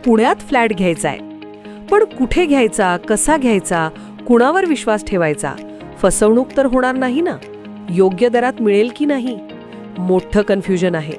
पुण्यात फ्लॅट घ्यायचा आहे. पण कुठे घ्यायचा, कसा घ्यायचा, कुणावर विश्वास ठेवायचा? फसवणूक तर होणार नाही ना? योग्य दरात मिळेल की नाही? मोठं कन्फ्युजन आहे.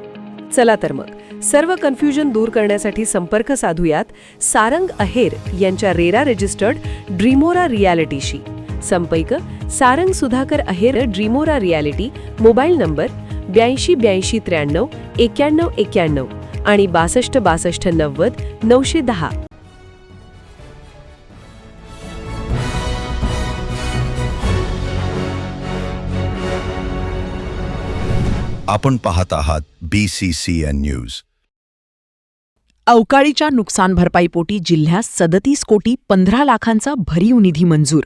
चला तर मग सर्व कन्फ्युजन दूर करण्यासाठी संपर्क साधूयात सारंग अहेर यांच्या रेरा रजिस्टर्ड ड्रीमोरा रियालिटीशी. संपर्क सारंग सुधाकर अहेर, ड्रीमोरा रियालिटी. मोबाईल नंबर 82 83 93 91 आणि 62 62 90 910. आपण पाहत आहात BCCN न्यूज. अवकाळीच्या नुकसान भरपाईपोटी जिल्ह्यात 37 कोटी 15 लाखांचा भरीव निधी मंजूर.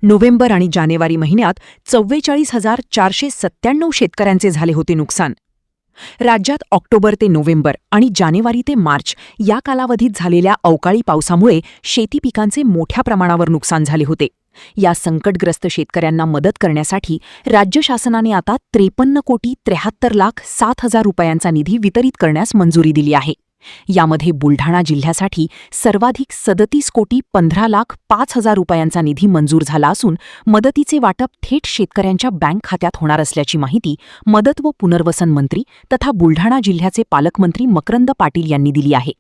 नोव्हेंबर आणि जानेवारी महिन्यात 44,497 शेतकऱ्यांचे झाले होते नुकसान. राज्यात ऑक्टोबर ते नोव्हेंबर आणि जानेवारी ते मार्च या कालावधीत झालेल्या अवकाळी पावसामुळे शेती पिकांचे मोठ्या प्रमाणावर नुकसान झाले होते. या संकटग्रस्त शेतकऱ्यांना मदत करण्यासाठी राज्य शासनाने आता 53 कोटी 73 लाख 7 हजार रुपयांचा निधी वितरित करण्यास मंजुरी दिली आहे. यामध्ये बुलढाणा जिल्ह्यासाठी सर्वाधिक 37 कोटी 15 लाख 5 हजार रुपयांचा निधी मंजूर झाला असून मदतीचे वाटप थेट शेतकऱ्यांच्या बँक खात्यात होणार असल्याची माहिती मदत व पुनर्वसन मंत्री तथा बुलढाणा जिल्ह्याचे पालकमंत्री मकरंद पाटील यांनी दिली आहे.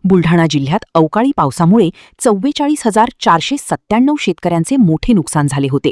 बुलढाणा जिल्ह्यात अवकाळी पावसामुळे 44,497 शेतकऱ्यांचे मोठे नुकसान झाले होते.